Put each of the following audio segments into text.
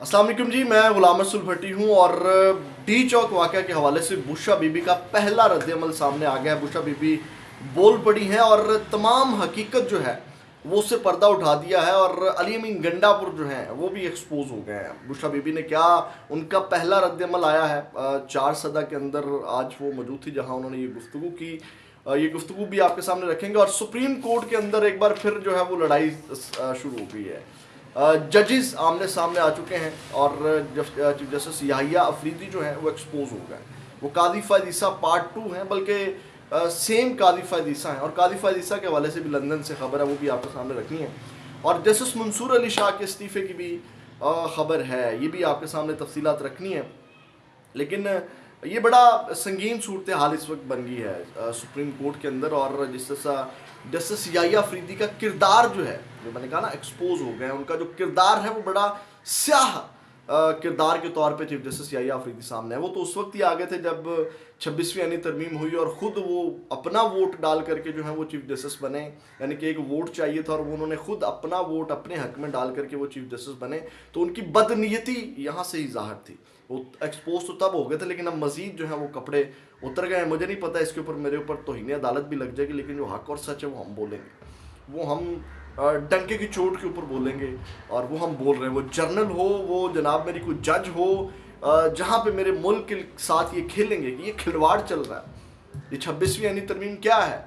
अस्सलाम वालेकुम जी, मैं गुलाम रसूल भट्टी हूँ और डी चौक वाक़या के हवाले से बुशरा बीबी का पहला रद्द-ए-अमल सामने आ गया है। बुशरा बीबी बोल पड़ी हैं और तमाम हकीकत जो है वो उससे पर्दा उठा दिया है और अली अमीन गंडापुर जो हैं वो भी एक्सपोज हो गए हैं। बुशरा बीबी ने क्या उनका पहला रद्द-ए-अमल आया है 4 सदा के अंदर आज वो मौजूद थी जहाँ उन्होंने ये गुफ्तगू की। ये गुफ्तगू भी आपके सामने रखेंगे और सुप्रीम कोर्ट के अंदर एक बार फिर जो है वो लड़ाई शुरू हो गई है। जजेस आमने सामने आ चुके हैं और चीफ जस्टिस याहिया अफरीदी जो है वो एक्सपोज हो गए। वो कादी फ़ायद ईसा पार्ट 2 हैं, बल्कि सेम कादी फ़ायद ईसा हैं और कादी फ़ायद ईसा के हवाले से भी लंदन से खबर है, वो भी आपके सामने रखनी है। और जस्टिस मंसूर अली शाह के इस्तीफ़े की भी खबर है, ये भी आपके सामने तफसीलात रखनी है। लेकिन ये बड़ा संगीन सूरत हाल इस वक्त बन गई है सुप्रीम कोर्ट के अंदर और जिस तरह जस्टिस याहिया अफरीदी का किरदार जो है, जो मैंने कहा ना एक्सपोज हो गए हैं, उनका जो किरदार है वो बड़ा स्याह किरदार के तौर पे चीफ जस्टिस याहिया अफरीदी सामने है। वो तो उस वक्त ही आ गए थे जब 26वीं यानी तरमीम हुई और ख़ुद वो अपना वोट डाल करके जो है वो चीफ जस्टिस बने। यानी कि एक वोट चाहिए था और वो उन्होंने खुद अपना वोट अपने हक में डाल करके वो चीफ जस्टिस बने। तो उनकी बदनीयती यहाँ से ही ज़ाहिर थी। वो एक्सपोज तो तब हो गए थे, लेकिन अब मज़ीद जो है वो कपड़े उतर गए हैं। मुझे नहीं पता इसके ऊपर मेरे ऊपर तौहीन अदालत भी लग जाएगी, लेकिन जो हक और सच है वो हम बोलेंगे, वो हम डंके की चोट के ऊपर बोलेंगे और वो हम बोल रहे हैं। वो जर्नल हो, वो जनाब मेरी कोई जज हो, जहाँ पे मेरे मुल्क के साथ ये खेलेंगे कि ये खिलवाड़ चल रहा है, ये 26वीं यानी तरमीम क्या है,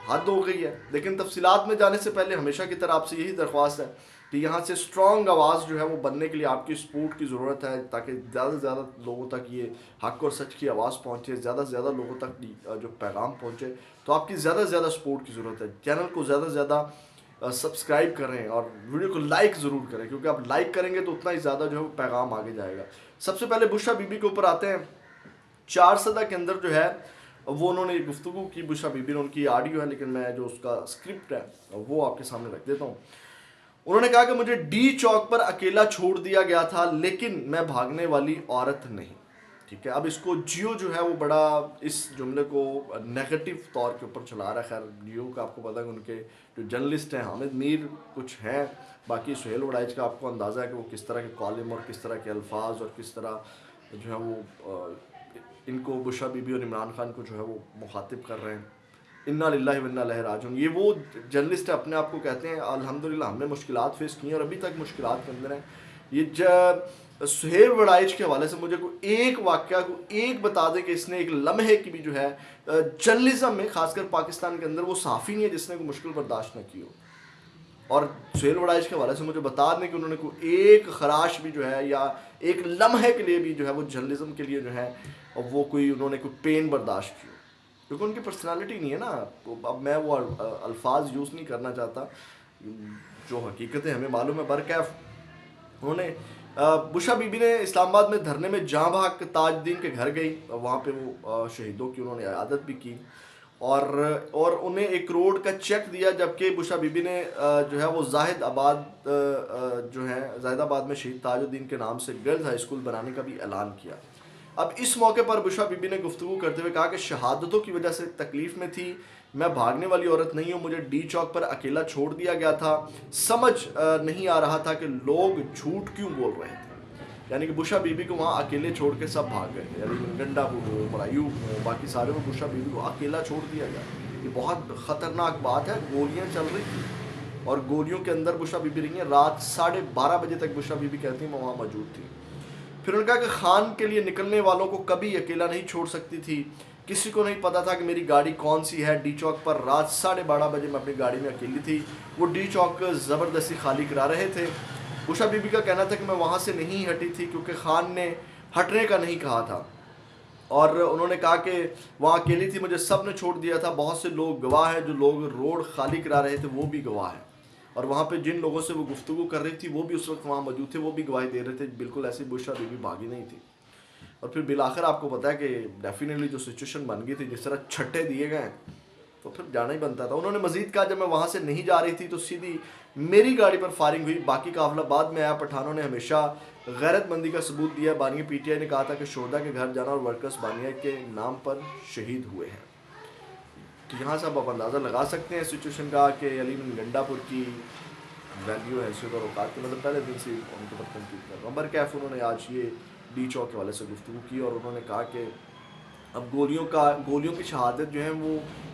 हद हो गई है। लेकिन तफसीलात में जाने से पहले हमेशा की तरह आपसे यही दरख्वास्त है कि यहाँ से स्ट्रॉन्ग आवाज़ जो है वो बनने के लिए आपकी सपोर्ट की ज़रूरत है, ताकि ज़्यादा से ज़्यादा लोगों तक ये हक़ और सच की आवाज़ पहुँचे, ज़्यादा से ज़्यादा लोगों तक जो पैगाम पहुँचे। तो आपकी ज़्यादा से ज़्यादा सपोर्ट की ज़रूरत है। चैनल को ज़्यादा से ज़्यादा सब्सक्राइब करें और वीडियो को लाइक ज़रूर करें, क्योंकि आप लाइक करेंगे तो उतना ही ज़्यादा जो है वो पैगाम आगे जाएगा। सबसे पहले बुशरा बीबी के ऊपर आते हैं। 4 सदा के अंदर जो है वो उन्होंने गुफ्तगू की, बुशरा बीबी ने, उनकी ऑडियो है लेकिन मैं जो उसका स्क्रिप्ट है वो आपके सामने रख देता हूँ। उन्होंने कहा कि मुझे डी चौक पर अकेला छोड़ दिया गया था, लेकिन मैं भागने वाली औरत नहीं। ठीक है, अब इसको जियो जो है वो बड़ा इस जुमले को नेगेटिव तौर के ऊपर चला रहा है। खैर जियो का आपको पता है कि उनके जो जर्नलिस्ट हैं हामिद मीर कुछ हैं, बाकी सुहेल वड़ाइच का आपको अंदाज़ा है कि वो किस तरह के कॉलम और किस तरह के अल्फाज और किस तरह जो है वो इनको बुशरा बीबी और इमरान खान को जो है वो मुखातिब कर रहे हैं। इन्ना लिल्लाहि व इन्ना इलैहि राजिऊन। ये वो जर्नलिस्ट अपने आप को कहते हैं अल्हम्दुलिल्लाह हमने मुश्किलात फेस की हैं और अभी तक मुश्किलात के अंदर हैं। ये सुहेल वड़ाइच के हवाले से मुझे कोई एक वाक़या को एक बता दे कि इसने एक लम्हे की भी जो है जर्नलिज्म में, खासकर पाकिस्तान के अंदर, वो सहाफ़ी नहीं है जिसने कोई मुश्किल बर्दाश्त न की हो। और सुहेल वड़ाइच के हवाले से मुझे बता दें कि उन्होंने कोई एक खराश भी जो है या एक लम्हे के लिए भी जो है वो जर्नलिज्म के लिए जो है वो कोई उन्होंने कोई पेन बर्दाश्त की, क्योंकि उनकी पर्सनालिटी नहीं है ना। तो अब मैं वो अल्फाज यूज़ नहीं करना चाहता, जो हकीकतें हमें मालूम है। बरकैफ उन्होंने बुशरा बीबी ने इस्लामाबाद में धरने में जहाँ भाग ताजुद्दीन के घर गई, वहाँ पे वो शहीदों की उन्होंने इयादत भी की और उन्हें 1 करोड़ का चेक दिया, जबकि बुशरा बीबी ने जो है वो जाहिदाबाद में शहीद ताजुद्दीन के नाम से गर्ल्स हाई स्कूल बनाने का भी ऐलान किया। अब इस मौके पर बुशरा बीबी ने गुफ्तगू करते हुए कहा कि शहादतों की वजह से तकलीफ़ में थी, मैं भागने वाली औरत नहीं हूँ, मुझे डी चौक पर अकेला छोड़ दिया गया था, समझ नहीं आ रहा था कि लोग झूठ क्यों बोल रहे थे। यानी कि बुशरा बीबी को वहाँ अकेले छोड़ के सब भाग गए, यानी गंडापुर हो, मलायूब हो, बाकी सारे को बुशरा बीबी को अकेला छोड़ दिया गया। ये बहुत ख़तरनाक बात है। गोलियाँ चल रही थी और गोलियों के अंदर बुशरा बीबी रही हैं। रात 12:30 बजे तक बुशरा बीबी कहती हैं मैं वहाँ मौजूद थी। फिर उन्होंने कहा कि खान के लिए निकलने वालों को कभी अकेला नहीं छोड़ सकती थी, किसी को नहीं पता था कि मेरी गाड़ी कौन सी है। डी चौक पर रात 12:30 बजे मैं अपनी गाड़ी में अकेली थी। वो डी चौक ज़बरदस्ती खाली करा रहे थे। बुशरा बीबी का कहना था कि मैं वहाँ से नहीं हटी थी क्योंकि खान ने हटने का नहीं कहा था, और उन्होंने कहा कि वहाँ अकेली थी, मुझे सब ने छोड़ दिया था। बहुत से लोग गवाह हैं, जो लोग रोड खाली करा रहे थे वो भी गवाह हैं, और वहाँ पे जिन लोगों से वो गुफ्तगू कर रही थी वो भी उस वक्त वहाँ मौजूद थे, वो भी गवाही दे रहे थे। बिल्कुल ऐसी बुशरा बीबी भागी नहीं थी। और फिर बिलाखिर आपको पता है कि डेफिनेटली जो सिचुएशन बन गई थी, जिस तरह छट्टे दिए गए, तो फिर जाना ही बनता था। उन्होंने मज़ीद कहा जब मैं वहाँ से नहीं जा रही थी तो सीधी मेरी गाड़ी पर फायरिंग हुई, बाकी काफिला बाद में आया। पठानों ने हमेशा गैरतमंदी का सबूत दिया। बानिया PTI ने कहा था कि शोहदा के घर जाना और वर्कर्स बानिया के नाम पर शहीद हुए हैं। तो यहाँ से आप अंदाज़ा लगा सकते हैं सिचुएशन का कि अली गंडापुर की वैल्यू हैसियत और औकात के मतलब पहले दिन से उनके ऊपर तनकीद कर रहा हूँ। बरकैफ उन्होंने आज ये डी चौक के हवाले से गुफ्तगू की और उन्होंने कहा कि अब गोलियों की शहादत जो है वो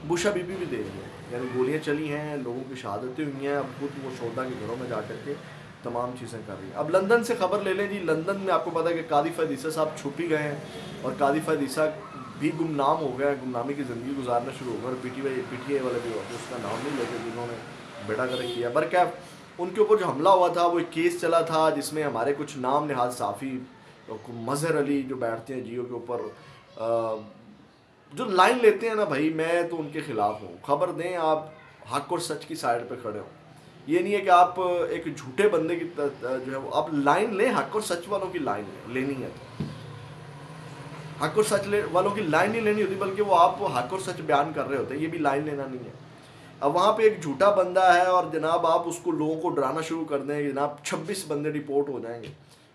बुशा बीबी भी दे रही है, यानी गोलियाँ चली हैं, लोगों की शहादतें हुई हैं, अब खुद वो शोधा के घरों में जा कर के तमाम चीज़ें कर रही हैं। अब लंदन से खबर ले लें जी, लंदन में आपको पता है कि कादिफ हदीसा साहब छुप ही गए हैं और कादिफ हदीसा भी गुमनाम हो गया, गुमनामी की ज़िंदगी गुजारना शुरू हो गया और पीटीआई वाले भी होते उसका नाम नहीं लेते जिन्होंने बेड़ा गर्क किया। बरकैफ उनके ऊपर जो हमला हुआ था वो एक केस चला था जिसमें हमारे कुछ नाम नहाज साफ़ी, मजहर अली जो बैठते हैं जियो के ऊपर, जो लाइन लेते हैं ना भाई, मैं तो उनके खिलाफ हूँ। खबर दें आप हक और सच की साइड पे खड़े हो, ये नहीं है कि आप एक झूठे बंदे की जो है वो आप लाइन लें, हक और सच वालों की लाइन लेनी है तो हक और सच वालों की लाइन नहीं लेनी होती, बल्कि वो आप हक और सच बयान कर रहे होते हैं, ये भी लाइन लेना नहीं है। अब वहाँ पे एक झूठा बंदा है और जनाब आप उसको लोगों को डराना शुरू कर दें, जनाब 26 बंदे रिपोर्ट हो जाएंगे।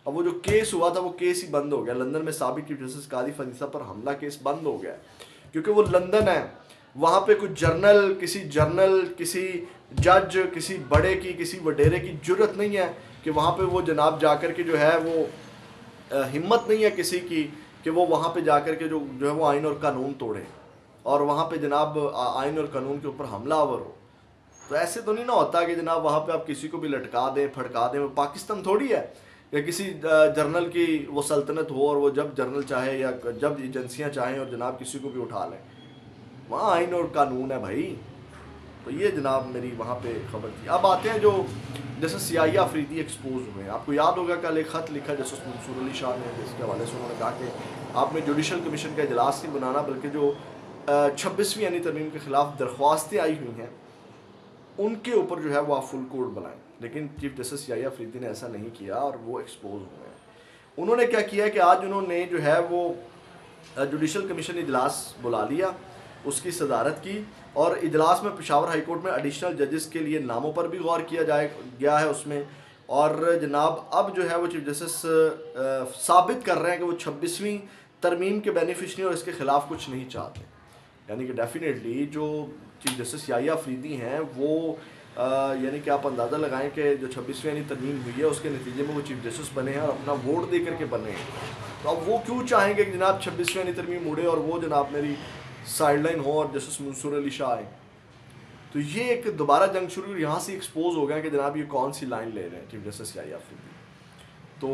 अब वो जो केस हुआ था वो केस ही बंद हो गया, लंदन में साबिक चीफ जस्टिस कादिफ हदीसा पर हमला केस बंद हो गया, क्योंकि वो लंदन है, वहाँ पे कुछ जर्नल, किसी जज, किसी बड़े की, किसी वडेरे की जुर्रत नहीं है कि वहाँ पे वो जनाब जाकर के जो है वो हिम्मत नहीं है किसी की कि वो वहाँ पे जाकर के जो है वो आइन और कानून तोड़े और वहाँ पे जनाब आइन और कानून के ऊपर हमलावर हो। तो ऐसे तो नहीं ना होता कि जनाब वहाँ पे आप किसी को भी लटका दें, फटका दें। वो पाकिस्तान थोड़ी है या किसी जर्नल की वो सल्तनत हो और वो जब जर्नल चाहे या जब एजेंसियाँ चाहें और जनाब किसी को भी उठा लें। वहाँ आइन और कानून है भाई। तो ये जनाब मेरी वहाँ पे खबर थी। अब आते हैं जो जैसे सियाही अफरीदी एक्सपोज हुए हैं। आपको याद होगा कल एक ख़त लिखा जस्टिस मंसूर अली शाह ने, जिसके हवाले से उन्होंने कहा कि आपने जुडिशल कमीशन का इजलास नहीं बनाना, बल्कि जो 26वीं यानी तरमीम के ख़िलाफ़ दरख्वास्तें आई हुई हैं उनके ऊपर जो है वो आप फुल कोर्ट बनाएं। लेकिन चीफ जस्टिस सियाही अफरीदी ने ऐसा नहीं किया और वो एक्सपोज हुए हैं। उन्होंने क्या किया कि आज उन्होंने जो है वो जुडिशल कमीशन इजलास बुला लिया, उसकी सदारत की और इजलास में पेशावर हाई कोर्ट में एडिशनल जजेस के लिए नामों पर भी गौर किया गया है उसमें। और जनाब अब जो है वो चीफ जस्टिस साबित कर रहे हैं कि वो 26वीं तरमीम के बेनिफिशरी और इसके ख़िलाफ़ कुछ नहीं चाहते। यानी कि डेफिनेटली जो चीफ जस्टिस सियाही अफरीदी हैं वो यानी कि आप अंदाज़ा लगाएं कि जो 26वीं यानी तरमीम हुई है उसके नतीजे में वो चीफ जस्टिस बने हैं और अपना वोट दे करके बने हैं। तो अब वो क्यों चाहेंगे कि जनाब 26वीं यानी तरमीम उड़े और वो जनाब मेरी साइडलाइन हो और जस्टिस मंसूर अली शाह आए। तो ये एक दोबारा जंग शुरू, यहाँ से एक्सपोज हो गया कि जनाब ये कौन सी लाइन ले रहे हैं चीफ जस्टिस सियाही अफरीदी। तो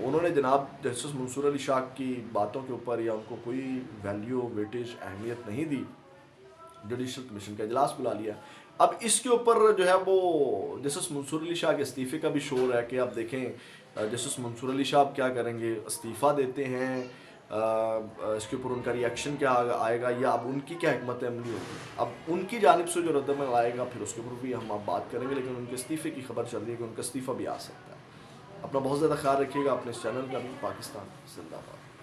उन्होंने जनाब जस्टिस मंसूर अली शाह की बातों के ऊपर या उनको कोई वैल्यू, वेटेज, अहमियत नहीं दी, जुडिशल कमीशन का इजलास बुला लिया। अब इसके ऊपर जो है वो जस्टिस मंसूर अली शाह के इस्तीफ़े का भी शोर है कि आप देखें जस्टिस मंसूर अली शाह क्या करेंगे, इस्तीफ़ा देते हैं, इसके ऊपर उनका रिएक्शन क्या आएगा या अब उनकी क्या हिकमत अमली होगी। अब उनकी जानिब से जो रद्दमल आएगा फिर उसके ऊपर भी हम आप बात करेंगे, लेकिन उनके इस्तीफ़े की खबर चल रही है कि उनका इस्तीफ़ा भी आ सकता है। अपना बहुत ज़्यादा ख्याल रखिएगा। अपने इस चैनल का भी। पाकिस्तान जिंदाबाद।